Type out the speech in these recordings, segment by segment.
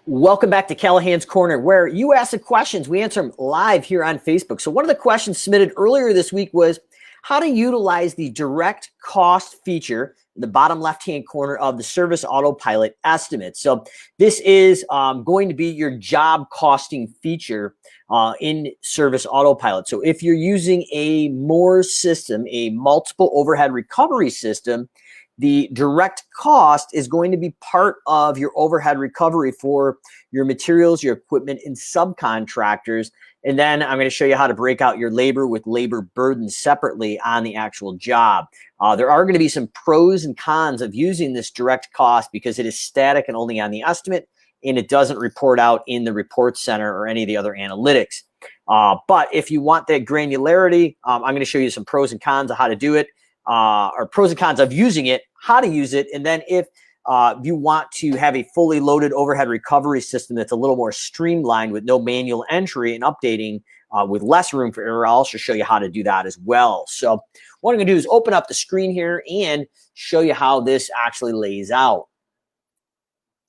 Welcome back to Callahan's Corner, where you ask the questions. We answer them live here on Facebook. So one of the questions submitted earlier this week was how to utilize the direct cost feature in the bottom left-hand corner of the Service Autopilot estimate. So this is going to be your job costing feature in Service Autopilot. So if you're using a MORE system, a multiple overhead recovery system, the direct cost is going to be part of your overhead recovery for your materials, your equipment, and subcontractors. And then I'm going to show you how to break out your labor with labor burdens separately on the actual job. There are going to be some pros and cons of using this direct cost because it is static and only on the estimate, and it doesn't report out in the report center or any of the other analytics. But if you want that granularity, I'm going to show you some pros and cons of how to do it. Or pros and cons of using it, how to use it, and then if you want to have a fully loaded overhead recovery system that's a little more streamlined with no manual entry and updating with less room for error, I'll also show you how to do that as well. So what I'm going to do is open up the screen here and show you how this actually lays out.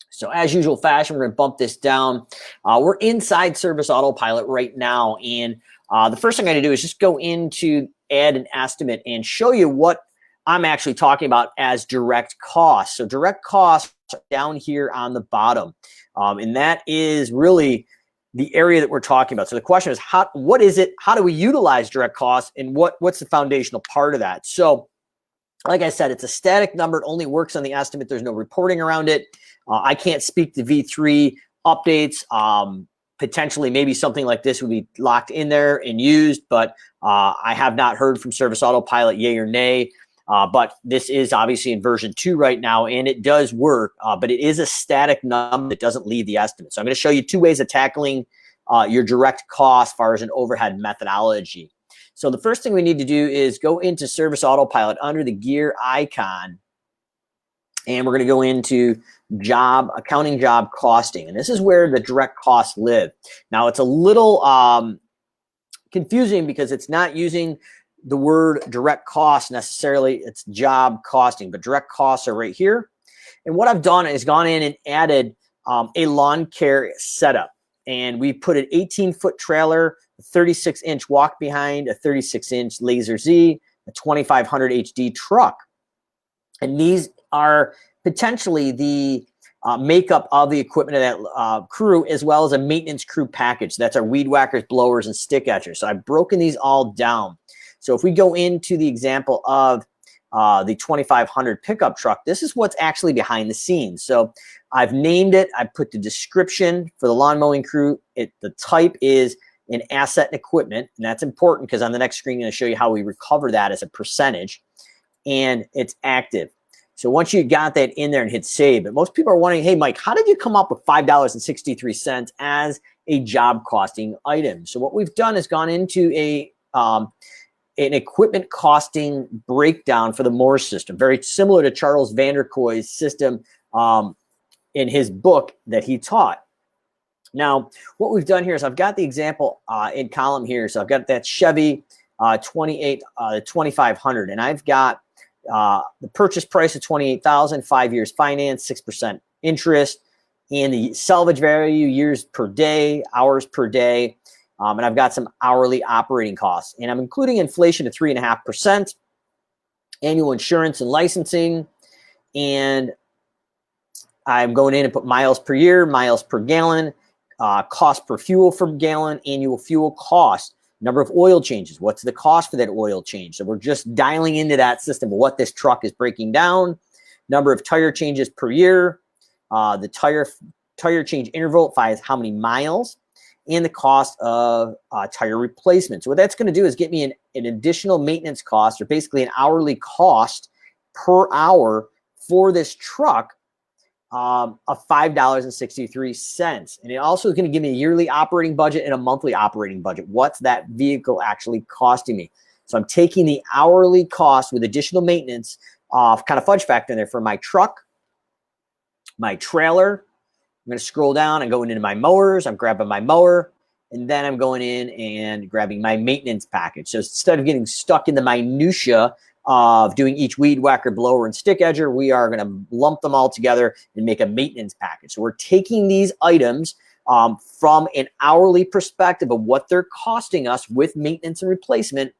So as usual fashion, we're going to bump this down. We're inside Service Autopilot right now, and the first thing I'm going to do is just go into add an estimate and show you what I'm actually talking about as direct costs. So direct costs are down here on the bottom. And that is really the area that we're talking about. So the question is, what is it? How do we utilize direct costs? And what's the foundational part of that? So like I said, it's a static number. It only works on the estimate. There's no reporting around it. I can't speak to V3 updates. Potentially, maybe something like this would be locked in there and used, but I have not heard from Service Autopilot, yay or nay. But this is obviously in version 2 right now, and it does work, but it is a static number that doesn't leave the estimate. So I'm going to show you 2 ways of tackling your direct cost as far as an overhead methodology. So the first thing we need to do is go into Service Autopilot under the gear icon, and we're going to go into accounting job costing. And this is where the direct costs live. Now it's a little confusing because it's not using the word direct cost necessarily. It's job costing, but direct costs are right here. And what I've done is gone in and added a lawn care setup. And we put an 18-foot trailer, a 36-inch walk behind, a 36-inch Laser Z, a 2500 HD truck. And these are potentially the makeup of the equipment of that crew, as well as a maintenance crew package. That's our weed whackers, blowers, and stick etchers. So I've broken these all down. So if we go into the example of the 2500 pickup truck, this is what's actually behind the scenes. So I've named it. I put the description for the lawn mowing crew. The type is an asset and equipment, and that's important because on the next screen, I'm going to show you how we recover that as a percentage, and it's active. So once you got that in there and hit save, but most people are wondering, hey, Mike, how did you come up with $5.63 as a job costing item? So what we've done is gone into an equipment costing breakdown for the MORE system, very similar to Charles Vanderkooy's system in his book that he taught. Now, what we've done here is I've got the example in column here. So I've got that Chevy 2500, and I've got the purchase price of $28,000, 5 years finance, 6% interest, and the salvage value years per day, hours per day. And I've got some hourly operating costs, and I'm including inflation of 3.5%, annual insurance and licensing, and I'm going in and put miles per year, miles per gallon, cost per fuel per gallon, annual fuel cost, number of oil changes. What's the cost for that oil change? So we're just dialing into that system of what this truck is breaking down, number of tire changes per year, the tire change interval, how many miles, and the cost of tire replacement. So what that's going to do is get me an additional maintenance cost, or basically an hourly cost per hour for this truck of $5.63. And it also is going to give me a yearly operating budget and a monthly operating budget. What's that vehicle actually costing me? So I'm taking the hourly cost with additional maintenance, kind of fudge factor in there for my truck, my trailer. I'm going to scroll down and go into my mowers. I'm grabbing my mower, and then I'm going in and grabbing my maintenance package. So instead of getting stuck in the minutia of doing each weed whacker, blower, and stick edger. We are going to lump them all together and make a maintenance package. So we're taking these items from an hourly perspective of what they're costing us with maintenance and replacement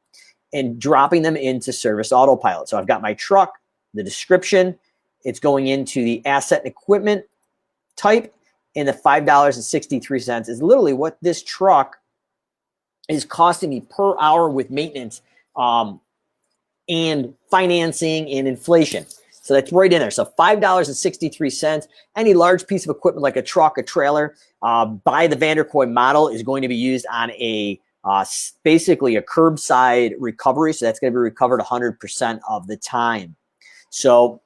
and dropping them into Service Autopilot. So I've got my truck, the description, it's going into the asset and equipment type, and the $5.63 is literally what this truck is costing me per hour with maintenance and financing and inflation. So that's right in there. So $5.63. Any large piece of equipment like a truck, a trailer, by the Vanderkoy model is going to be used on a basically a curbside recovery. So that's going to be recovered 100% of the time. So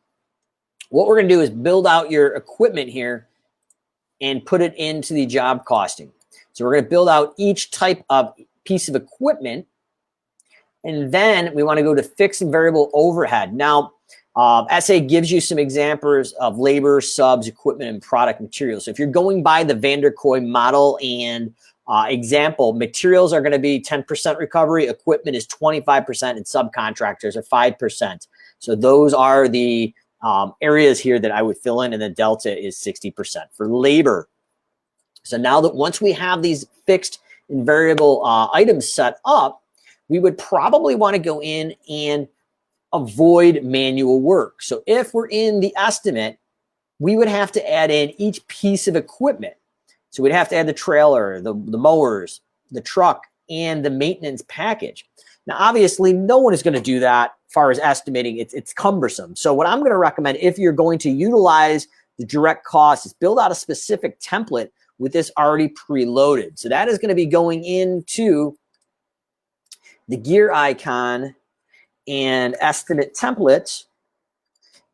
what we're going to do is build out your equipment here and put it into the job costing. So we're going to build out each type of piece of equipment. And then we want to go to fixed and variable overhead. Now, SA gives you some examples of labor, subs, equipment, and product materials. So if you're going by the Vanderkoy model and example, materials are going to be 10% recovery, equipment is 25%, and subcontractors are 5%. So those are the areas here that I would fill in, and the delta is 60% for labor. So now that once we have these fixed and variable items set up, we would probably want to go in and avoid manual work. So if we're in the estimate, we would have to add in each piece of equipment. So we'd have to add the trailer, the mowers, the truck, and the maintenance package. Now, obviously, no one is going to do that as far as estimating. It's cumbersome. So what I'm going to recommend, if you're going to utilize the direct costs, is build out a specific template with this already preloaded. So that is going to be going into the gear icon and estimate templates.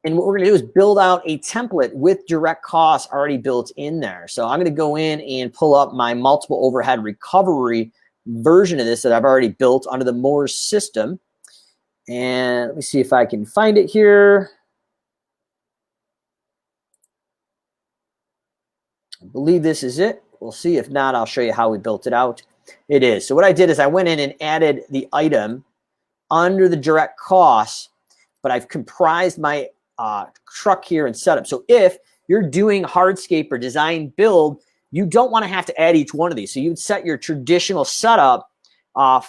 And what we're going to do is build out a template with direct costs already built in there. So I'm going to go in and pull up my multiple overhead recovery version of this that I've already built under the Moore's system. And let me see if I can find it here. I believe this is it. We'll see. If not, I'll show you how we built it out. It is. So what I did is I went in and added the item under the direct costs, but I've comprised my truck here and setup. So if you're doing hardscape or design build, you don't want to have to add each one of these. So you'd set your traditional setup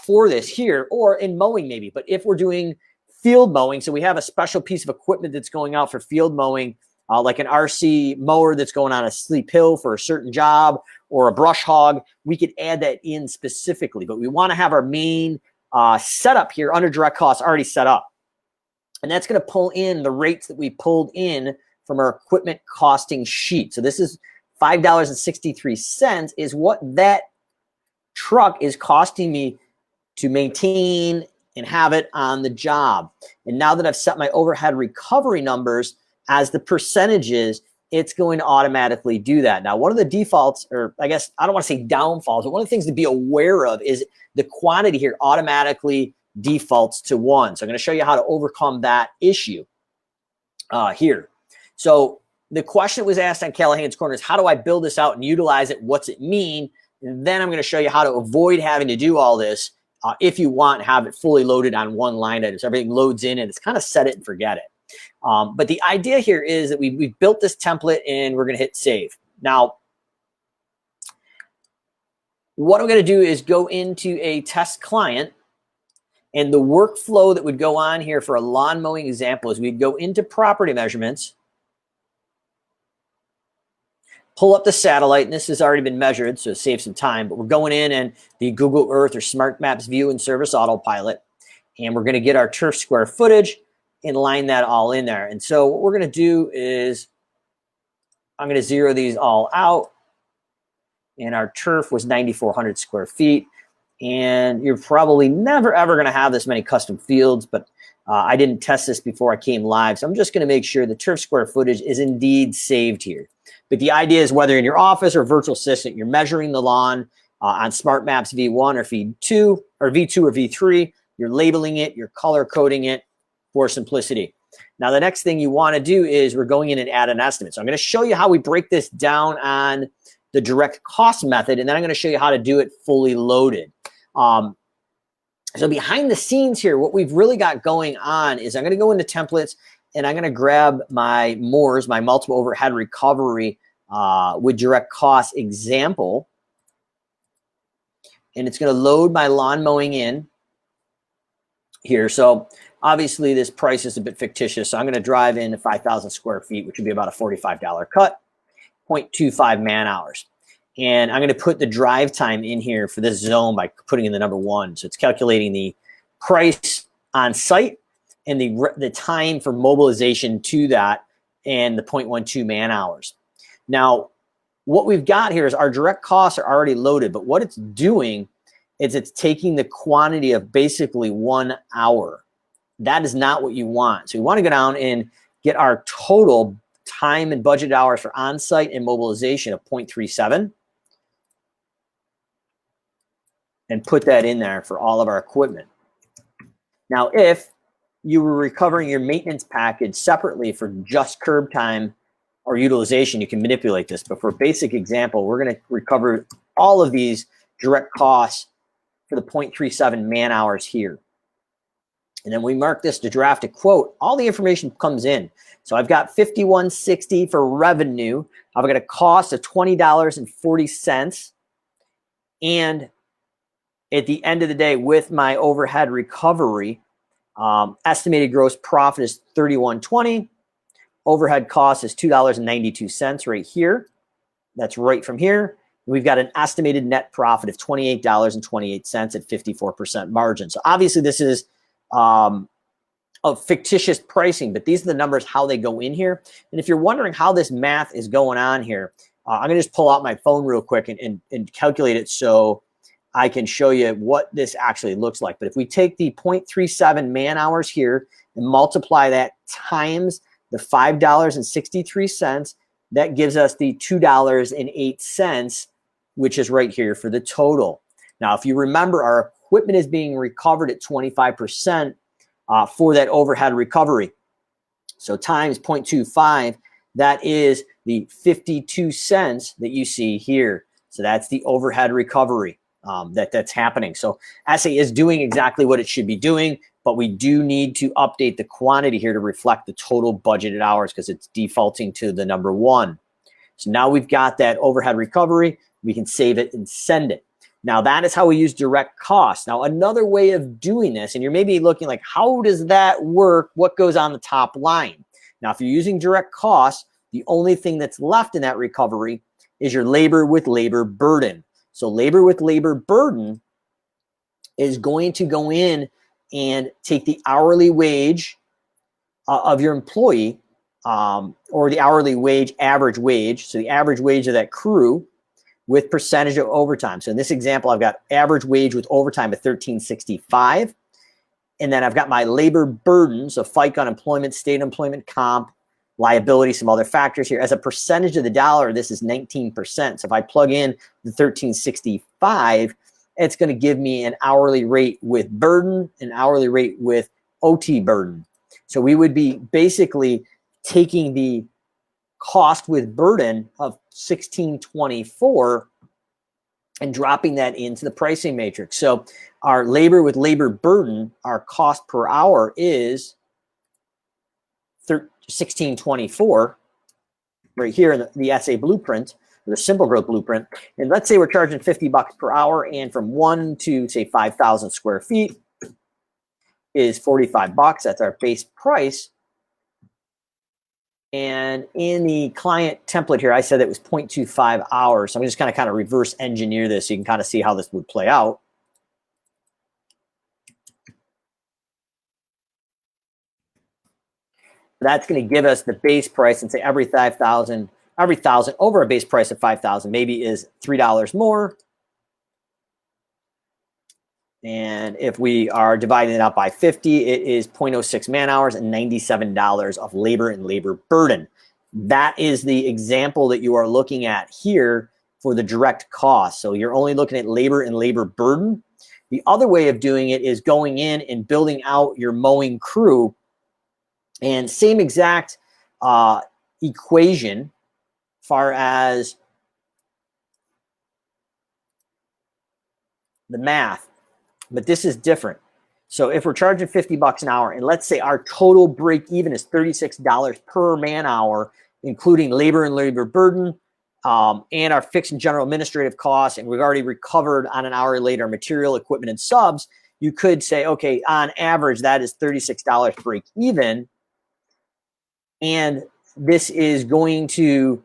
for this here, or in mowing maybe. But if we're doing field mowing, so we have a special piece of equipment that's going out for field mowing, like an RC mower that's going on a steep hill for a certain job, or a brush hog, we could add that in specifically. But we want to have our main setup here under direct costs already set up. And that's going to pull in the rates that we pulled in from our equipment costing sheet. So this is $5.63 is what that truck is costing me to maintain and have it on the job. And now that I've set my overhead recovery numbers as the percentages, it's going to automatically do that. Now, one of the defaults, or I guess I don't want to say downfalls, but one of the things to be aware of is the quantity here automatically defaults to 1. So I'm going to show you how to overcome that issue here. So the question that was asked on Callahan's Corner is, how do I build this out and utilize it? What's it mean? And then I'm going to show you how to avoid having to do all this if you want to have it fully loaded on one line item. So everything loads in and it's kind of set it and forget it. But the idea here is that we've built this template and we're going to hit save. Now, what I'm going to do is go into a test client, and the workflow that would go on here for a lawn mowing example is we'd go into property measurements, pull up the satellite, and this has already been measured, so save some time, but we're going in and the Google Earth or Smart Maps view in Service Autopilot, and we're going to get our turf square footage and line that all in there. And so what we're going to do is I'm going to zero these all out, and our turf was 9,400 square feet. And you're probably never, ever going to have this many custom fields, but I didn't test this before I came live. So I'm just going to make sure the turf square footage is indeed saved here. But the idea is whether in your office or virtual assistant, you're measuring the lawn on Smart Maps V1 or V2 or V3, you're labeling it, you're color coding it for simplicity. Now, the next thing you want to do is we're going in and add an estimate. So I'm going to show you how we break this down on the direct cost method, and then I'm going to show you how to do it fully loaded. So behind the scenes here, what we've really got going on is I'm going to go into templates and I'm going to grab my MORS, my multiple overhead recovery with direct cost example. And it's going to load my lawn mowing in here. So obviously this price is a bit fictitious. So I'm going to drive in 5,000 square feet, which would be about a $45 cut, 0.25 man hours. And I'm going to put the drive time in here for this zone by putting in the number 1. So it's calculating the price on site and the time for mobilization to that and the 0.12 man hours. Now, what we've got here is our direct costs are already loaded, but what it's doing is it's taking the quantity of basically 1 hour. That is not what you want. So we want to go down and get our total time and budget hours for on-site and mobilization of 0.37 and put that in there for all of our equipment. Now, if you were recovering your maintenance package separately for just curb time or utilization, you can manipulate this. But for a basic example, we're going to recover all of these direct costs for the 0.37 man hours here. And then we mark this to draft a quote. All the information comes in. So I've got $51.60 for revenue. I've got a cost of $20.40. And at the end of the day, with my overhead recovery, estimated gross profit is $31.20. Overhead cost is $2.92 right here. That's right from here. We've got an estimated net profit of $28.28 at 54% margin. So obviously this is of fictitious pricing, but these are the numbers, how they go in here. And if you're wondering how this math is going on here, I'm gonna just pull out my phone real quick and calculate it so I can show you what this actually looks like. But if we take the 0.37 man hours here and multiply that times the $5.63, that gives us the $2.08, which is right here for the total. Now, if you remember, our equipment is being recovered at 25% for that overhead recovery. So times 0.25, that is the 52 cents that you see here. So that's the overhead recovery that's happening. So SA is doing exactly what it should be doing, but we do need to update the quantity here to reflect the total budgeted hours because it's defaulting to the number 1. So now we've got that overhead recovery. We can save it and send it. Now that is how we use direct costs. Now another way of doing this, and you're maybe looking like, how does that work? What goes on the top line? Now, if you're using direct costs, the only thing that's left in that recovery is your labor with labor burden. So labor with labor burden is going to go in and take the hourly wage of your employee or the hourly wage, average wage. So the average wage of that crew with percentage of overtime. So in this example, I've got average wage with overtime at $13.65. And then I've got my labor burden, so FICA, unemployment, state employment, comp, liability, some other factors here. As a percentage of the dollar, this is 19%. So if I plug in the $13.65, it's going to give me an hourly rate with burden, an hourly rate with OT burden. So we would be basically taking the cost with burden of $16.24 and dropping that into the pricing matrix. So our labor with labor burden, our cost per hour is $16.24 right here in the SA blueprint, the SimpleGrowth blueprint. And let's say we're charging $50 per hour, and from 1 to say 5,000 square feet is $45. That's our base price. And in the client template here, I said it was 0.25 hours. So I'm just kind of reverse engineer this so you can kind of see how this would play out. That's going to give us the base price, and say every 5,000, over a base price of 5,000 maybe is $3 more. And if we are dividing it out by 50, it is 0.06 man hours and $97 of labor and labor burden. That is the example that you are looking at here for the direct cost. So you're only looking at labor and labor burden. The other way of doing it is going in and building out your mowing crew, and same exact equation far as the math, but this is different. So if we're charging $50 an hour, and let's say our total break even is $36 per man hour, including labor and labor burden, and our fixed and general administrative costs, and we've already recovered on an hourly rate our material, equipment, and subs, you could say, okay, on average, that is $36 break even. And this is going to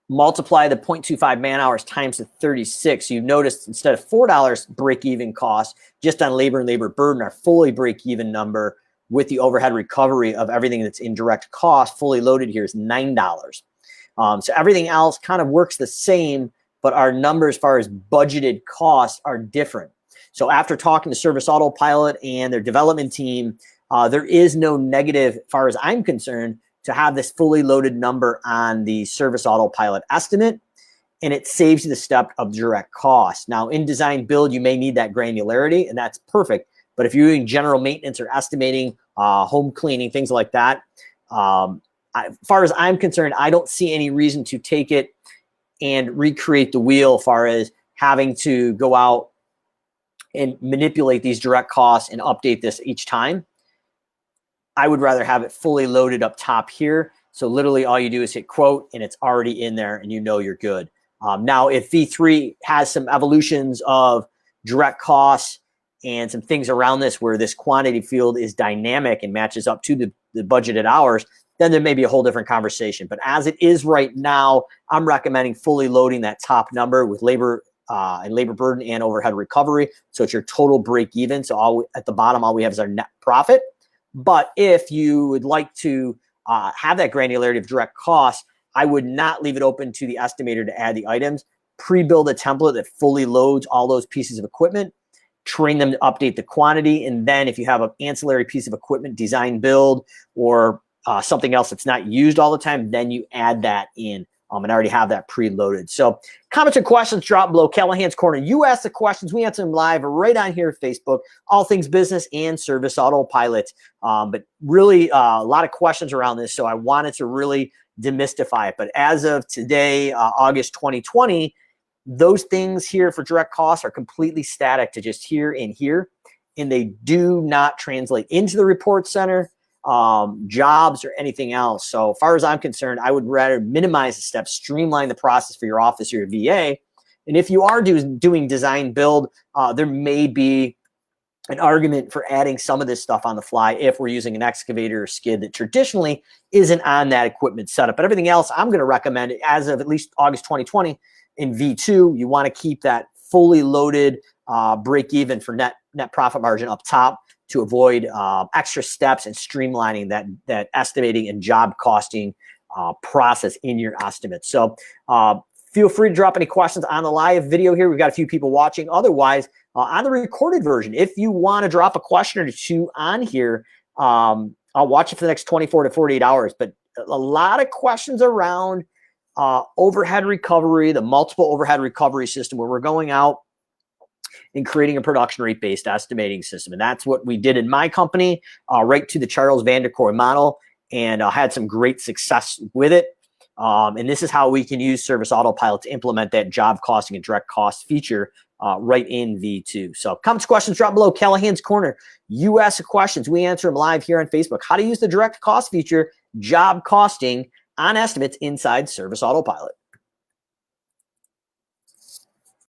multiply the 0.25 man hours times the 36. So you've noticed instead of $4 break even cost just on labor and labor burden, our fully break even number with the overhead recovery of everything that's in direct cost fully loaded here is $9. So everything else kind of works the same, but our numbers as far as budgeted costs are different. So after talking to Service Autopilot and their development team, there is no negative, as far as I'm concerned, to have this fully loaded number on the Service Autopilot estimate, and it saves you the step of direct cost. Now, in design build, you may need that granularity, and that's perfect. But if you're doing general maintenance or estimating, home cleaning, things like that, as far as I'm concerned, I don't see any reason to take it and recreate the wheel as far as having to go out and manipulate these direct costs and update this each time. I would rather have it fully loaded up top here. So literally all you do is hit quote and it's already in there and you know you're good. Now, if V3 has some evolutions of direct costs and some things around this where this quantity field is dynamic and matches up to the budgeted hours, then there may be a whole different conversation. But as it is right now, I'm recommending fully loading that top number with labor and labor burden and overhead recovery. So it's your total break even. So at the bottom, all we have is our net profit. But if you would like to have that granularity of direct costs, I would not leave it open to the estimator to add the items. Pre-build a template that fully loads all those pieces of equipment, train them to update the quantity, and then if you have an ancillary piece of equipment, design build, or something else that's not used all the time, then you add that in. And I already have that preloaded. So comments and questions drop below. Callahan's Corner. You ask the questions. We answer them live right on here at Facebook. All things business and Service Autopilot. But really a lot of questions around this. So I wanted to really demystify it. But as of today, August 2020, those things here for direct costs are completely static to just here and here. And they do not translate into the report center, jobs, or anything else. So as far as I'm concerned, I would rather minimize the steps, streamline the process for your office or your VA. And if you are doing design build, there may be an argument for adding some of this stuff on the fly if we're using an excavator or skid that traditionally isn't on that equipment setup. But everything else, I'm going to recommend, as of at least August 2020 in V2, you want to keep that fully loaded break even for net profit margin up top, to avoid extra steps and streamlining that estimating and job costing process in your estimate. So feel free to drop any questions on the live video here. We've got a few people watching. Otherwise, on the recorded version, if you want to drop a question or two on here, I'll watch it for the next 24 to 48 hours. But a lot of questions around overhead recovery, the multiple overhead recovery system, where we're going out in creating a production rate-based estimating system. And that's what we did in my company, right to the Charles Vanderkoy model, and had some great success with it. And this is how we can use Service Autopilot to implement that job costing and direct cost feature right in V2. So comments, questions, drop below. Callahan's Corner. You ask the questions. We answer them live here on Facebook. How to use the direct cost feature, job costing on estimates inside Service Autopilot.